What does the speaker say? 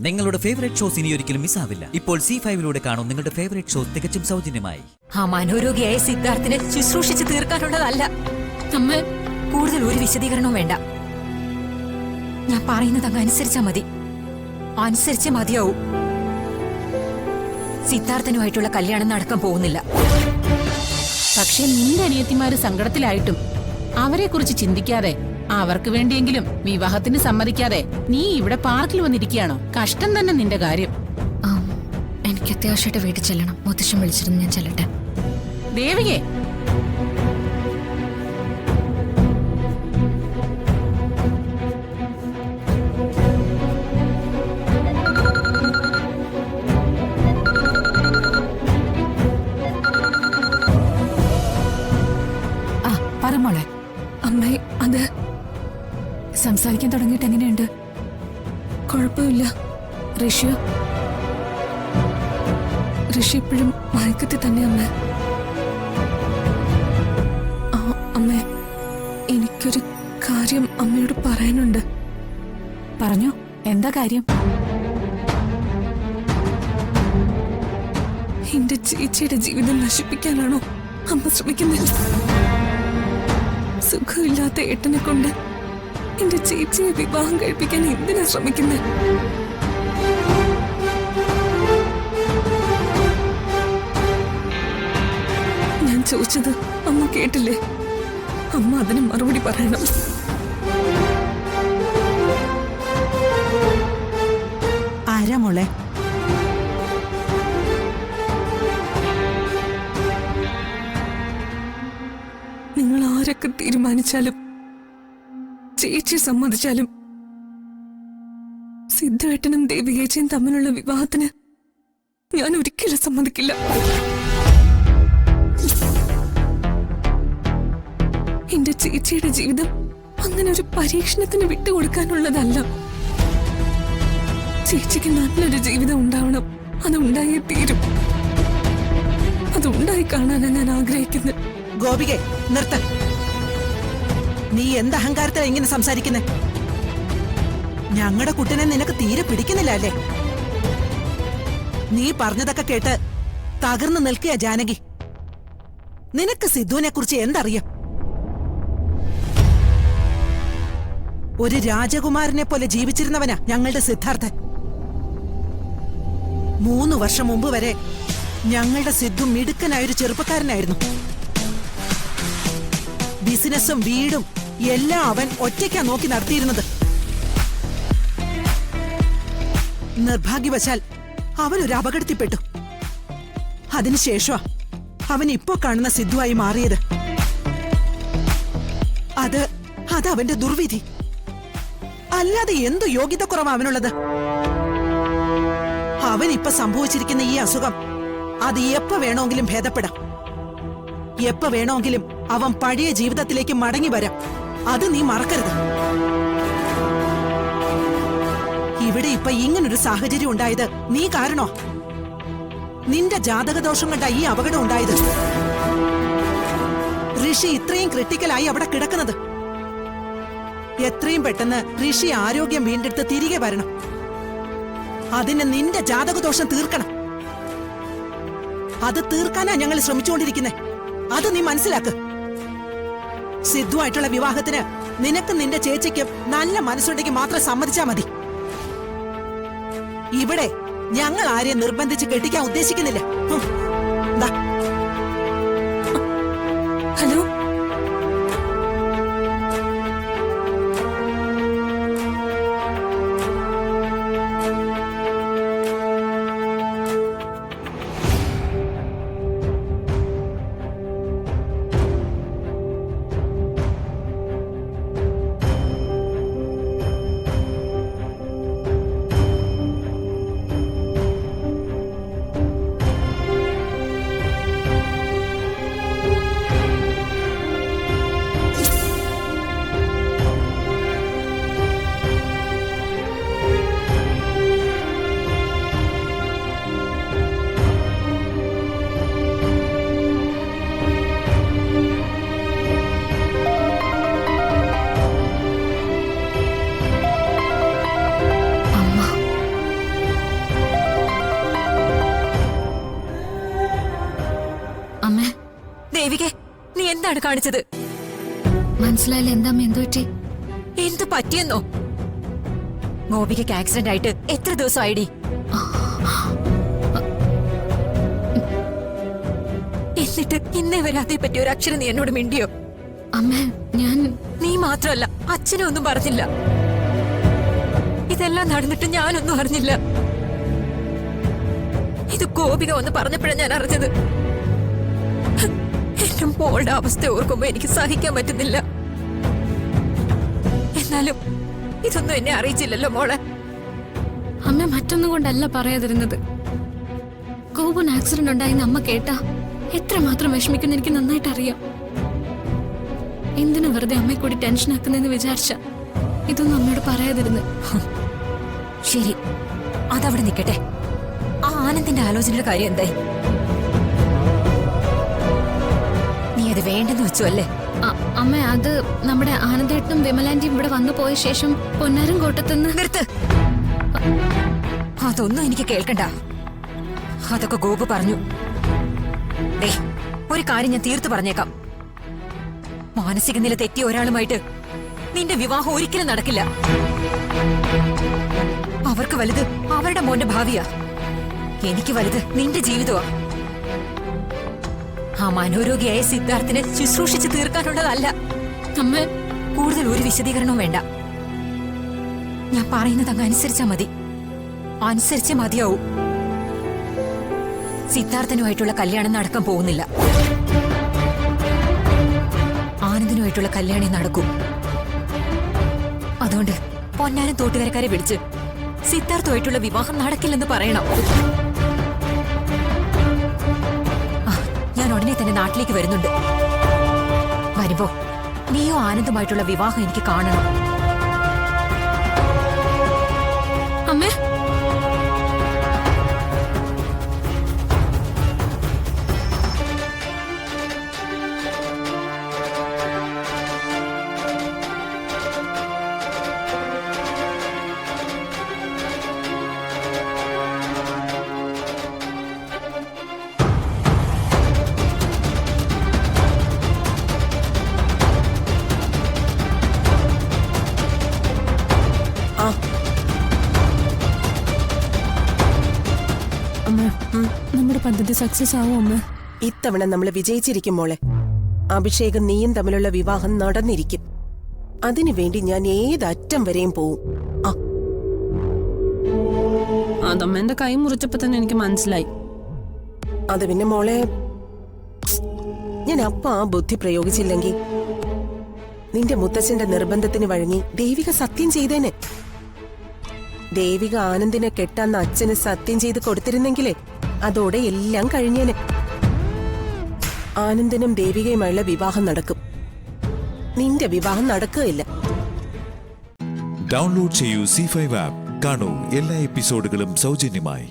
നിങ്ങളുടെ favourite shows ഇനി ഒരിക്കലും മിസ്സാവില്ല. ഇപ്പോൾ C5 കാണും നിങ്ങളുടെ ഫേവറേറ്റ് ഷോസ് തികച്ചും സൗജന്യമായി. ആ മനോരോഗിയായ സിദ്ധാർത്ഥിനെ ശുശ്രൂഷിച്ച് തീർക്കാനുള്ളതല്ല. അമ്മ കൂടുതൽ ഒരു വിശദീകരണവും വേണ്ട. ഞാൻ പറയുന്നത് അങ്ങ് അനുസരിച്ചാ മതി. അനുസരിച്ചേ മതിയാവും. സിദ്ധാർത്ഥനുമായിട്ടുള്ള കല്യാണം നടക്കാൻ പോകുന്നില്ല. പക്ഷെ നിന്റെ അനിയത്തിമാര് സങ്കടത്തിലായിട്ടും അവരെ കുറിച്ച് ചിന്തിക്കാതെ അവർക്ക് വേണ്ടിയെങ്കിലും വിവാഹത്തിന് സമ്മതിക്കാതെ നീ ഇവിടെ പാർക്കിൽ വന്നിരിക്കുകയാണോ? കഷ്ടം തന്നെ നിന്റെ കാര്യം. എനിക്ക് അത്യാവശ്യമായിട്ട് വീട്ടിൽ ചെല്ലണം. മുത്തശ്ശൻ വിളിച്ചിരുന്നു, ഞാൻ ചെല്ലട്ടെ. ദേവികേ, പറമോളെ. അമ്മേ, അത് സംസാരിക്കാൻ തുടങ്ങിയിട്ട് എങ്ങനെയുണ്ട്? കുഴപ്പമില്ല. ഋഷി ഇപ്പോഴും മയക്കത്തിൽ തന്നെ അമ്മ. അമ്മേ, എനിക്കൊരു കാര്യം അമ്മയോട് പറയാനുണ്ട്. പറഞ്ഞോ, എന്താ കാര്യം? എന്റെ ചേച്ചിയുടെ ജീവിതം നശിപ്പിക്കാനാണോ അമ്മ ശ്രമിക്കുന്നത്? സുഖമില്ലാത്ത ഏട്ടനെ കൊണ്ട് എന്റെ ചേച്ചിയെ വിവാഹം കഴിപ്പിക്കാൻ എന്തിനാ ശ്രമിക്കുന്നത്? ഞാൻ ചോദിച്ചത് അമ്മ കേട്ടില്ലേ? അമ്മ അതിന് മറുപടി പറയണം. ആരാ മോളെ? നിങ്ങൾ ആരൊക്കെ തീരുമാനിച്ചാലും ചേച്ചി സമ്മതിച്ചാലും സിദ്ധേട്ടനും ദേവികേച്ചിയും തമ്മിലുള്ള വിവാഹത്തിന് ഞാൻ ഒരിക്കലും സമ്മതിക്കില്ല. എന്റെ ചേച്ചിയുടെ ജീവിതം അങ്ങനെ ഒരു പരീക്ഷണത്തിന് വിട്ടുകൊടുക്കാനുള്ളതല്ല. ചേച്ചിക്ക് നല്ലൊരു ജീവിതം ഉണ്ടാവണം. അതുണ്ടായേ തീരും. അതുണ്ടായി കാണാനാണ് ഞാൻ ആഗ്രഹിക്കുന്നത്. ഗോപികെ, നിർത്ത. നീ എന്ത് അഹങ്കാരത്തിലാ ഇങ്ങനെ സംസാരിക്കുന്നെ? ഞങ്ങളുടെ കുട്ടിനെ നിനക്ക് തീരെ പിടിക്കുന്നില്ല അല്ലേ? നീ പറഞ്ഞതൊക്കെ കേട്ട് തകർന്നു നിൽക്കുക ജാനകി. നിനക്ക് സിദ്ധുവിനെ കുറിച്ച് എന്തറിയാം? ഒരു രാജകുമാരനെ പോലെ ജീവിച്ചിരുന്നവനാ ഞങ്ങളുടെ സിദ്ധാർത്ഥൻ. 3 വർഷം മുമ്പ് വരെ ഞങ്ങളുടെ സിദ്ധു മിടുക്കനായൊരു ചെറുപ്പക്കാരനായിരുന്നു. ബിസിനസ്സും വീടും എല്ലാം അവൻ ഒറ്റയ്ക്കാ നോക്കി നടത്തിയിരുന്നത്. നിർഭാഗ്യവശാൽ അവനൊരു അപകടത്തിൽപ്പെട്ടു. അതിനുശേഷമാ അവൻ ഇപ്പോ കാണുന്ന സിദ്ധുവായി മാറിയത്. അത് അവന്റെ ദുർവിധി. അല്ലാതെ എന്തു യോഗ്യത കുറവാ അവനുള്ളത്? അവനിപ്പൊ സംഭവിച്ചിരിക്കുന്ന ഈ അസുഖം അത് എപ്പോ വേണമെങ്കിലും ഭേദപ്പെടാം. എപ്പോ വേണമെങ്കിലും അവൻ പഴയ ജീവിതത്തിലേക്ക് മടങ്ങി വരാം. അത് നീ മറക്കരുത്. ഇവിടെ ഇപ്പൊ ഇങ്ങനൊരു സാഹചര്യം ഉണ്ടായത് നീ കാരണോ? നിന്റെ ജാതകദോഷം കൊണ്ടാ ഈ അപകടം ഉണ്ടായത്. ഋഷി ഇത്രയും ക്രിട്ടിക്കലായി അവിടെ കിടക്കുന്നത്. എത്രയും പെട്ടെന്ന് ഋഷി ആരോഗ്യം വീണ്ടെടുത്ത് തിരികെ വരണം. അതിന് നിന്റെ ജാതകദോഷം തീർക്കണം. അത് തീർക്കാനാ ഞങ്ങൾ ശ്രമിച്ചുകൊണ്ടിരിക്കുന്നേ. അത് നീ മനസ്സിലാക്ക്. സിദ്ധുവായിട്ടുള്ള വിവാഹത്തിന് നിനക്ക് നിന്റെ ചേച്ചിക്കും നല്ല മനസ്സുണ്ടെങ്കിൽ മാത്രം സമ്മതിച്ചാ മതി. ഇവിടെ ഞങ്ങൾ ആരെയും നിർബന്ധിച്ച് കെട്ടിക്കാൻ ഉദ്ദേശിക്കുന്നില്ല. ഹലോ, എന്താണ് കാണിച്ചത്? മനസ്സിലായില്ല. എന്താ എന്തു പറ്റി? എന്ത് പറ്റിയെന്നോ? ഗോപികയ്ക്ക് ആക്സിഡന്റ് ആയിട്ട് എത്ര ദിവസം ആയിടി? എന്നിട്ട് ഇന്നേ വരെ അതേപ്പറ്റി ഒരു അക്ഷരം നീ എന്നോട് മിണ്ടിയോ? അമ്മേ, ഞാൻ നീ മാത്രമല്ല, അച്ഛനും ഒന്നും പറഞ്ഞില്ല. ഇതെല്ലാം നടന്നിട്ട് ഞാനൊന്നും അറിഞ്ഞില്ല. ഇത് ഗോപിക ഒന്ന് പറഞ്ഞപ്പോഴാണ് ഞാൻ അറിഞ്ഞത്. എന്റെ മോളുടെ അവസ്ഥ ഓർക്കുമ്പോ എനിക്ക് സഹിക്കാൻ പറ്റുന്നില്ല. എന്നാലും ഇതൊന്നും എന്നെ അറിയിച്ചില്ലല്ലോ മോളെ. അമ്മ മറ്റൊന്നും കൊണ്ടല്ല പറയാതിരുന്നത്. ഗോപുന് ആക്സിഡന്റ് ഉണ്ടായെന്ന് അമ്മ കേട്ടാ എത്രമാത്രം വിഷമിക്കുന്ന എനിക്ക് നന്നായിട്ട് അറിയാം. എന്തിനു വെറുതെ അമ്മയെ കൂടി ടെൻഷൻ ആക്കുന്നെന്ന് വിചാരിച്ച ഇതൊന്നും അമ്മയോട് പറയാതിരുന്നു. ശരി, അതവിടെ നിൽക്കട്ടെ. ആ ആനന്ദിന്റെ ആലോചനയുടെ കാര്യം എന്തായി? നീ അത് വേണ്ടെന്ന് വെച്ചു അല്ലേ? അമ്മ, അത് നമ്മുടെ ആനന്ദേട്ടനും വിമലാന്റിയും ഇവിടെ വന്നു പോയ ശേഷം പൊന്നാരം കോട്ടത്തുനിന്ന്. നിർത്ത്. അതൊന്നും എനിക്ക് കേൾക്കണ്ട. അതൊക്കെ ഗോപു പറഞ്ഞു. ദേ, ഒരു കാര്യം ഞാൻ തീർത്തു പറഞ്ഞേക്കാം. മാനസിക നില തെറ്റിയ ഒരാളുമായിട്ട് നിന്റെ വിവാഹം ഒരിക്കലും നടക്കില്ല. അവർക്ക് വലുത് അവരുടെ മോന്റെ ഭാവിയാ. എനിക്ക് വലുത് നിന്റെ ജീവിതമാ. ആ മനോരോഗിയായ സിദ്ധാർത്ഥിനെ ശുശ്രൂഷിച്ച് തീർക്കാനുള്ളതല്ല. അമ്മ, കൂടുതൽ ഒരു വിശദീകരണവും വേണ്ട. ഞാൻ പറയുന്നത് അങ്ങ് അനുസരിച്ചാ മതി. അനുസരിച്ചേ മതിയാവൂ. സിദ്ധാർത്ഥനുമായിട്ടുള്ള കല്യാണം നടക്കാൻ പോകുന്നില്ല. ആനന്ദിനുമായിട്ടുള്ള കല്യാണം നടക്കൂ. അതുകൊണ്ട് പൊന്നാനം തോട്ടുകരക്കാരെ വിളിച്ച് സിദ്ധാർത്ഥുമായിട്ടുള്ള വിവാഹം നടക്കില്ലെന്ന് പറയണം. ഞാൻ ഉടനെ തന്നെ നാട്ടിലേക്ക് വരുന്നുണ്ട്. വരുമ്പോ നീയോ ആനന്ദുമായിട്ടുള്ള വിവാഹം എനിക്ക് കാണണം. അമ്മേ, നമ്മുടെ പദ്ധതി സക്സസ് ആവും അമ്മ. ഇത്തവണ നമ്മൾ വിജയിച്ചിരിക്കും മോളെ. അഭിഷേകം നീയും തമ്മിലുള്ള വിവാഹം നടന്നിരിക്കും. അതിനുവേണ്ടി ഞാൻ ഏതറ്റം വരെയും പോവും. അതമ്മ എന്റെ കൈ മുറിച്ചപ്പോ തന്നെ എനിക്ക് മനസ്സിലായി. അത് പിന്നെ മോളെ, ഞാൻ അപ്പ ആ ബുദ്ധി പ്രയോഗിച്ചില്ലെങ്കിൽ നിന്റെ മുത്തച്ഛന്റെ നിർബന്ധത്തിന് വഴങ്ങി ദേവിക സത്യം ചെയ്തേനെ. ദേവിക ആനന്ദിനെ കെട്ടാന്ന് അച്ഛന് സത്യം ചെയ്ത് കൊടുത്തിരുന്നെങ്കിലേ അതോടെ എല്ലാം കഴിഞ്ഞേനെ. ആനന്ദിനും ദേവികയുമായുള്ള വിവാഹം നടക്കും. നിന്റെ വിവാഹം നടക്കുകയില്ല. ഡൗൺലോഡ് ചെയ്യൂ C5 ആപ്പ്. കാണൂ എല്ലാ എപ്പിസോഡുകളും സൗജന്യമായി.